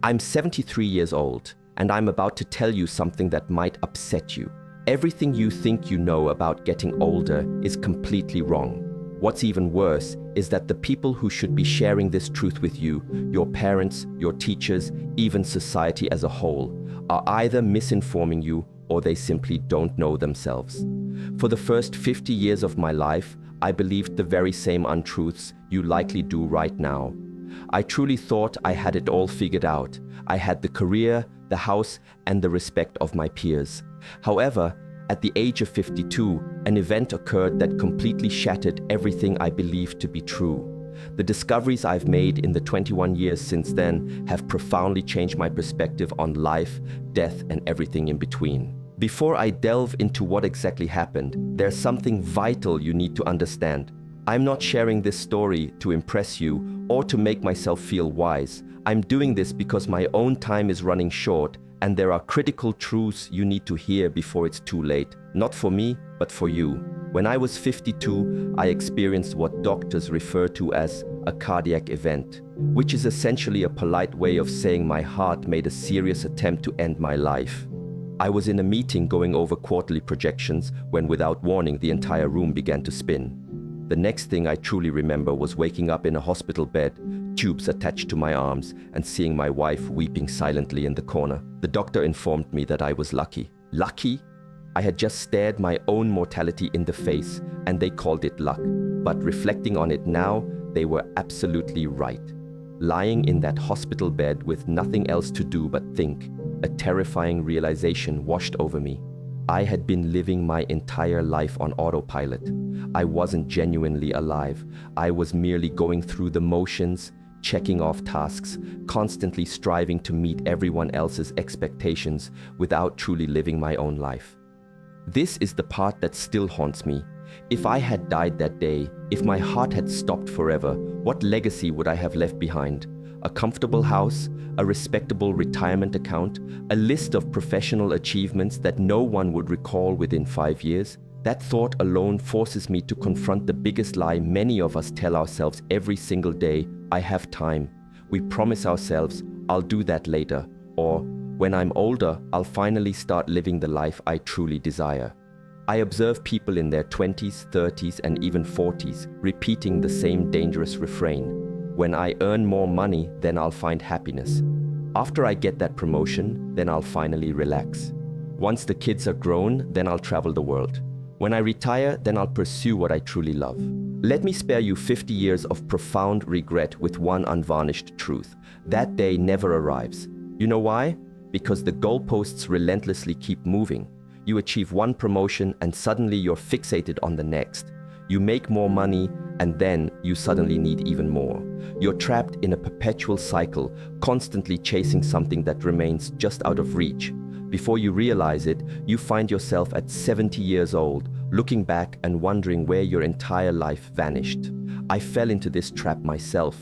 I'm 73 years old, and I'm about to tell you something that might upset you. Everything you think you know about getting older is completely wrong. What's even worse is that the people who should be sharing this truth with you, your parents, your teachers, even society as a whole, are either misinforming you or they simply don't know themselves. For the first 50 years of my life, I believed the very same untruths you likely do right now. I truly thought I had it all figured out. I had the career, the house, and the respect of my peers. However, at the age of 52, an event occurred that completely shattered everything I believed to be true. The discoveries I've made in the 21 years since then have profoundly changed my perspective on life, death, and everything in between. Before I delve into what exactly happened, there's something vital you need to understand. I'm not sharing this story to impress you or to make myself feel wise. I'm doing this because my own time is running short and there are critical truths you need to hear before it's too late. Not for me, but for you. When I was 52, I experienced what doctors refer to as a cardiac event, which is essentially a polite way of saying my heart made a serious attempt to end my life. I was in a meeting going over quarterly projections when, without warning, the entire room began to spin. The next thing I truly remember was waking up in a hospital bed, tubes attached to my arms, and seeing my wife weeping silently in the corner. The doctor informed me that I was lucky. Lucky? I had just stared my own mortality in the face, and they called it luck. But reflecting on it now, they were absolutely right. Lying in that hospital bed with nothing else to do but think, a terrifying realization washed over me. I had been living my entire life on autopilot. I wasn't genuinely alive. I was merely going through the motions, checking off tasks, constantly striving to meet everyone else's expectations without truly living my own life. This is the part that still haunts me. If I had died that day, if my heart had stopped forever, what legacy would I have left behind? A comfortable house, a respectable retirement account, a list of professional achievements that no one would recall within 5 years? That thought alone forces me to confront the biggest lie many of us tell ourselves every single day. I have time. We promise ourselves, I'll do that later. Or, when I'm older, I'll finally start living the life I truly desire. I observe people in their 20s, 30s, and even 40s repeating the same dangerous refrain. When I earn more money, then I'll find happiness. After I get that promotion, then I'll finally relax. Once the kids are grown, then I'll travel the world. When I retire, then I'll pursue what I truly love. Let me spare you 50 years of profound regret with one unvarnished truth. That day never arrives. You know why? Because the goalposts relentlessly keep moving. You achieve one promotion and suddenly you're fixated on the next. You make more money and then you suddenly need even more. You're trapped in a perpetual cycle, constantly chasing something that remains just out of reach. Before you realize it, you find yourself at 70 years old, looking back and wondering where your entire life vanished. I fell into this trap myself.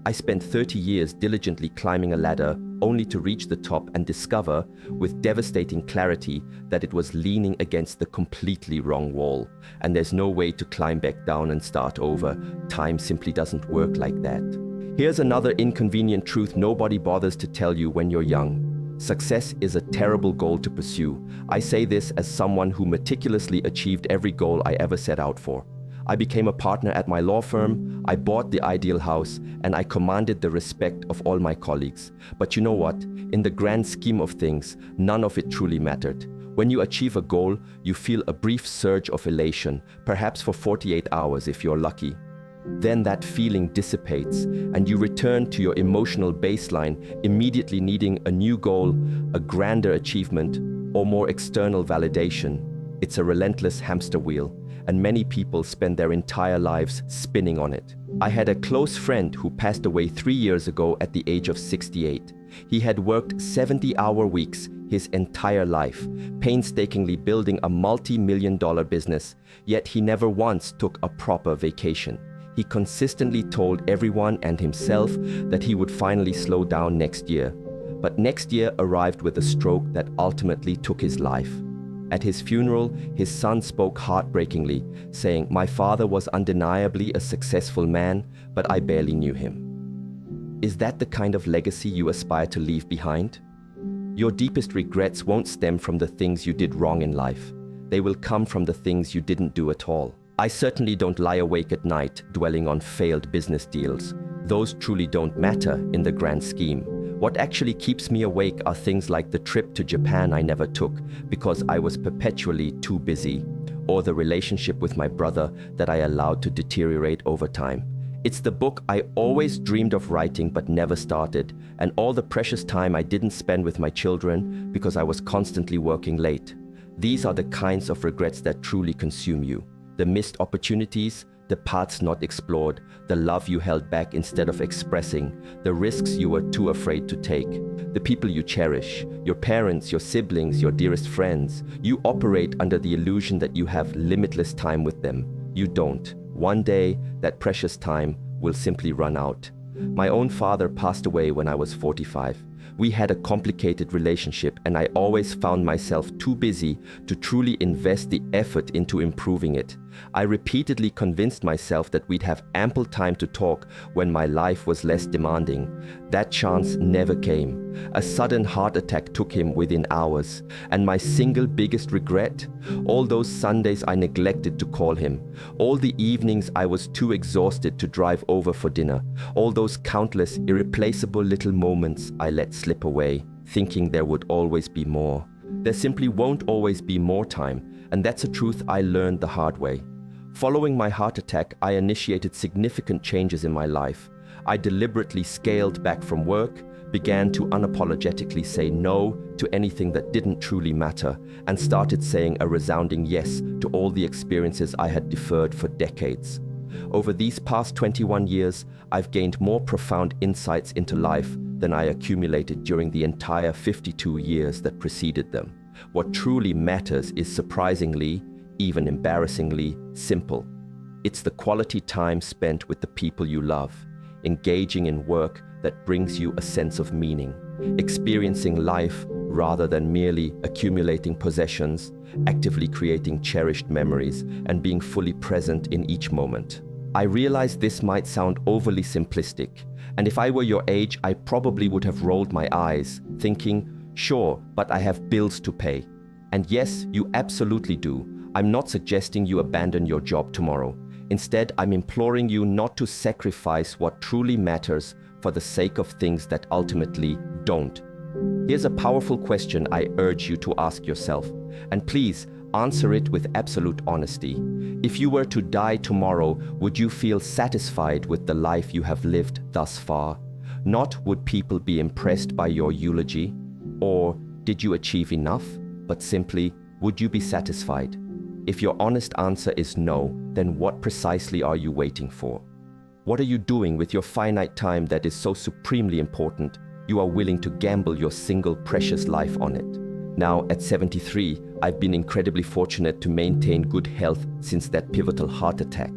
I spent 30 years diligently climbing a ladder only to reach the top and discover, with devastating clarity, that it was leaning against the completely wrong wall. And there's no way to climb back down and start over. Time simply doesn't work like that. Here's another inconvenient truth nobody bothers to tell you when you're young. Success is a terrible goal to pursue. I say this as someone who meticulously achieved every goal I ever set out for. I became a partner at my law firm, I bought the ideal house, and I commanded the respect of all my colleagues. But you know what? In the grand scheme of things, none of it truly mattered. When you achieve a goal, you feel a brief surge of elation, perhaps for 48 hours if you're lucky. Then that feeling dissipates, and you return to your emotional baseline, immediately needing a new goal, a grander achievement, or more external validation. It's a relentless hamster wheel, and many people spend their entire lives spinning on it. I had a close friend who passed away 3 years ago at the age of 68. He had worked 70-hour weeks his entire life, painstakingly building a multi-million-dollar business, yet he never once took a proper vacation. He consistently told everyone and himself that he would finally slow down next year. But next year arrived with a stroke that ultimately took his life. At his funeral, his son spoke heartbreakingly, saying, "My father was undeniably a successful man, but I barely knew him." Is that the kind of legacy you aspire to leave behind? Your deepest regrets won't stem from the things you did wrong in life. They will come from the things you didn't do at all. I certainly don't lie awake at night dwelling on failed business deals. Those truly don't matter in the grand scheme. What actually keeps me awake are things like the trip to Japan I never took because I was perpetually too busy, or the relationship with my brother that I allowed to deteriorate over time. It's the book I always dreamed of writing but never started, and all the precious time I didn't spend with my children because I was constantly working late. These are the kinds of regrets that truly consume you. The missed opportunities, the paths not explored, the love you held back instead of expressing, the risks you were too afraid to take, the people you cherish, your parents, your siblings, your dearest friends. You operate under the illusion that you have limitless time with them. You don't. One day, that precious time will simply run out. My own father passed away when I was 45. We had a complicated relationship, and I always found myself too busy to truly invest the effort into improving it. I repeatedly convinced myself that we'd have ample time to talk when my life was less demanding. That chance never came. A sudden heart attack took him within hours. And my single biggest regret? All those Sundays I neglected to call him. All the evenings I was too exhausted to drive over for dinner. All those countless, irreplaceable little moments I let slip away, thinking there would always be more. There simply won't always be more time, and that's a truth I learned the hard way. Following my heart attack, I initiated significant changes in my life. I deliberately scaled back from work, began to unapologetically say no to anything that didn't truly matter, and started saying a resounding yes to all the experiences I had deferred for decades. Over these past 21 years, I've gained more profound insights into life than I accumulated during the entire 52 years that preceded them. What truly matters is surprisingly, even embarrassingly, simple. It's the quality time spent with the people you love, engaging in work that brings you a sense of meaning, experiencing life rather than merely accumulating possessions, actively creating cherished memories, and being fully present in each moment. I realize this might sound overly simplistic, and if I were your age, I probably would have rolled my eyes, thinking, sure, but I have bills to pay. And yes, you absolutely do. I'm not suggesting you abandon your job tomorrow. Instead, I'm imploring you not to sacrifice what truly matters for the sake of things that ultimately don't. Here's a powerful question I urge you to ask yourself, and please answer it with absolute honesty. If you were to die tomorrow, would you feel satisfied with the life you have lived thus far? Not would people be impressed by your eulogy, or did you achieve enough, but simply, would you be satisfied? If your honest answer is no, then what precisely are you waiting for? What are you doing with your finite time that is so supremely important, you are willing to gamble your single precious life on it? Now, at 73, I've been incredibly fortunate to maintain good health since that pivotal heart attack.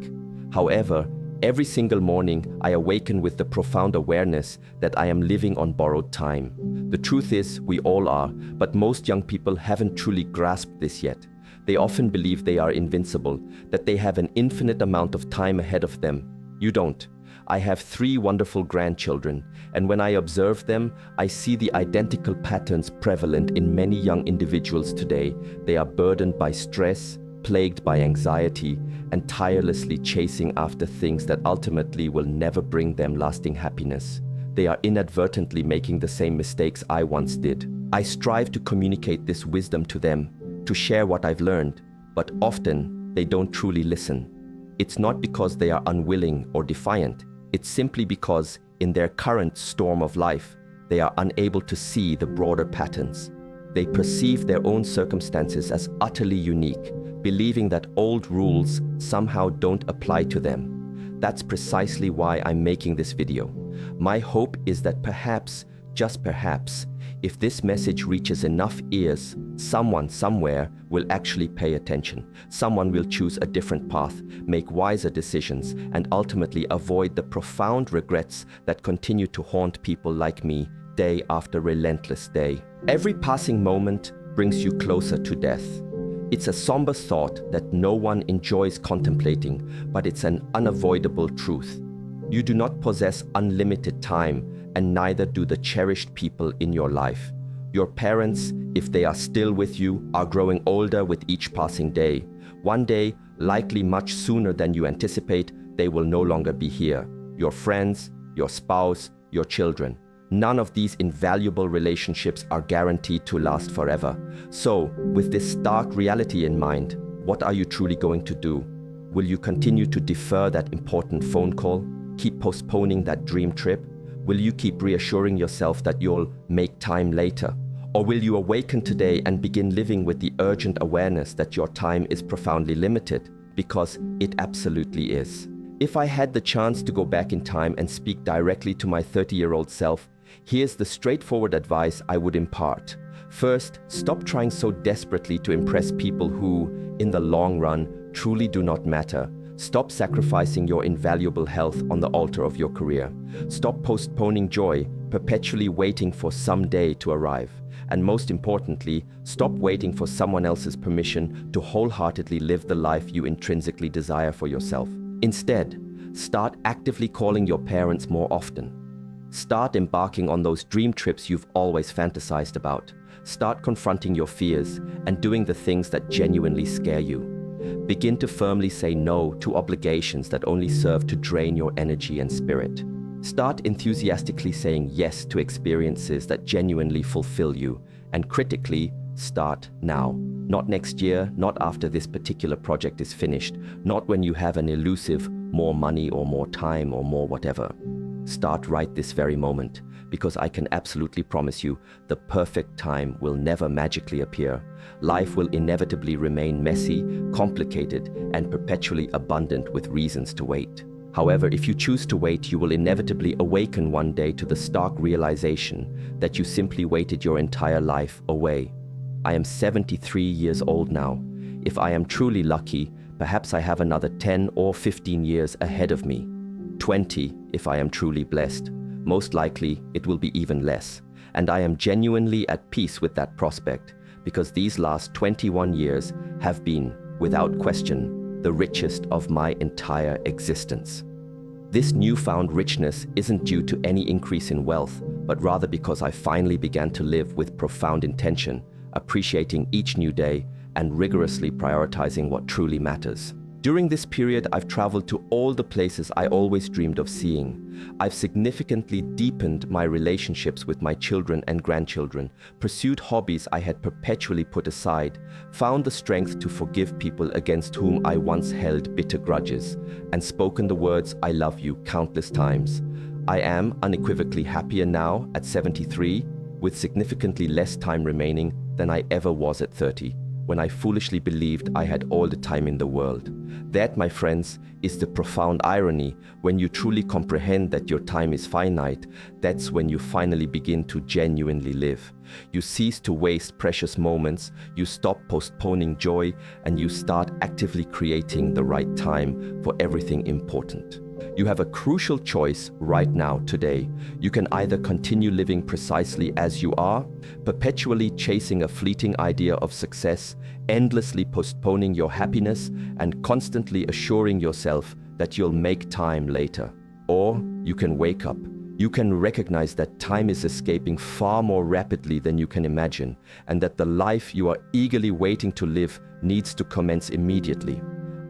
However, every single morning, I awaken with the profound awareness that I am living on borrowed time. The truth is, we all are, but most young people haven't truly grasped this yet. They often believe they are invincible, that they have an infinite amount of time ahead of them. You don't. I have 3 wonderful grandchildren, and when I observe them, I see the identical patterns prevalent in many young individuals today. They are burdened by stress, plagued by anxiety, and tirelessly chasing after things that ultimately will never bring them lasting happiness. They are inadvertently making the same mistakes I once did. I strive to communicate this wisdom to them, to share what I've learned, but often they don't truly listen. It's not because they are unwilling or defiant. It's simply because, in their current storm of life, they are unable to see the broader patterns. They perceive their own circumstances as utterly unique, believing that old rules somehow don't apply to them. That's precisely why I'm making this video. My hope is that perhaps, just perhaps, if this message reaches enough ears, someone somewhere will actually pay attention. Someone will choose a different path, make wiser decisions, and ultimately avoid the profound regrets that continue to haunt people like me day after relentless day. Every passing moment brings you closer to death. It's a somber thought that no one enjoys contemplating, but it's an unavoidable truth. You do not possess unlimited time, and neither do the cherished people in your life. Your parents, if they are still with you, are growing older with each passing day. One day, likely much sooner than you anticipate, they will no longer be here. Your friends, your spouse, your children. None of these invaluable relationships are guaranteed to last forever. So, with this stark reality in mind, what are you truly going to do? Will you continue to defer that important phone call? Keep postponing that dream trip? Will you keep reassuring yourself that you'll make time later? Or will you awaken today and begin living with the urgent awareness that your time is profoundly limited? Because it absolutely is. If I had the chance to go back in time and speak directly to my 30-year-old self, here's the straightforward advice I would impart. First, stop trying so desperately to impress people who, in the long run, truly do not matter. Stop sacrificing your invaluable health on the altar of your career. Stop postponing joy, perpetually waiting for some day to arrive. And most importantly, stop waiting for someone else's permission to wholeheartedly live the life you intrinsically desire for yourself. Instead, start actively calling your parents more often. Start embarking on those dream trips you've always fantasized about. Start confronting your fears and doing the things that genuinely scare you. Begin to firmly say no to obligations that only serve to drain your energy and spirit. Start enthusiastically saying yes to experiences that genuinely fulfill you. And critically, start now. Not next year, not after this particular project is finished, not when you have an elusive more money or more time or more whatever. Start right this very moment, because I can absolutely promise you the perfect time will never magically appear. Life will inevitably remain messy, complicated, and perpetually abundant with reasons to wait. However, if you choose to wait, you will inevitably awaken one day to the stark realization that you simply waited your entire life away. I am 73 years old now. If I am truly lucky, perhaps I have another 10 or 15 years ahead of me. 20 if I am truly blessed. Most likely, it will be even less. And I am genuinely at peace with that prospect, because these last 21 years have been, without question, the richest of my entire existence. This newfound richness isn't due to any increase in wealth, but rather because I finally began to live with profound intention, appreciating each new day and rigorously prioritizing what truly matters. During this period, I've traveled to all the places I always dreamed of seeing. I've significantly deepened my relationships with my children and grandchildren, pursued hobbies I had perpetually put aside, found the strength to forgive people against whom I once held bitter grudges, and spoken the words "I love you" countless times. I am unequivocally happier now at 73, with significantly less time remaining than I ever was at 30. When I foolishly believed I had all the time in the world. That, my friends, is the profound irony. When you truly comprehend that your time is finite, that's when you finally begin to genuinely live. You cease to waste precious moments, you stop postponing joy, and you start actively creating the right time for everything important. You have a crucial choice right now, today. You can either continue living precisely as you are, perpetually chasing a fleeting idea of success, endlessly postponing your happiness, and constantly assuring yourself that you'll make time later. Or you can wake up. You can recognize that time is escaping far more rapidly than you can imagine, and that the life you are eagerly waiting to live needs to commence immediately.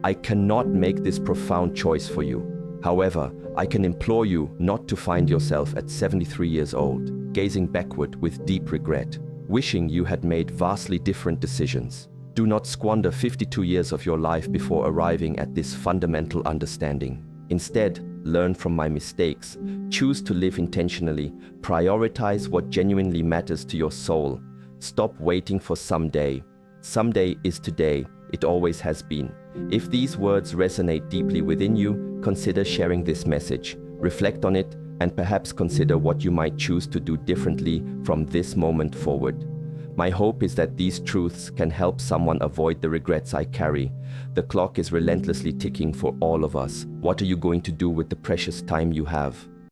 I cannot make this profound choice for you. However, I can implore you not to find yourself at 73 years old, gazing backward with deep regret, wishing you had made vastly different decisions. Do not squander 52 years of your life before arriving at this fundamental understanding. Instead, learn from my mistakes, choose to live intentionally, prioritize what genuinely matters to your soul. Stop waiting for someday. Someday is today, it always has been. If these words resonate deeply within you, consider sharing this message, reflect on it, and perhaps consider what you might choose to do differently from this moment forward. My hope is that these truths can help someone avoid the regrets I carry. The clock is relentlessly ticking for all of us. What are you going to do with the precious time you have?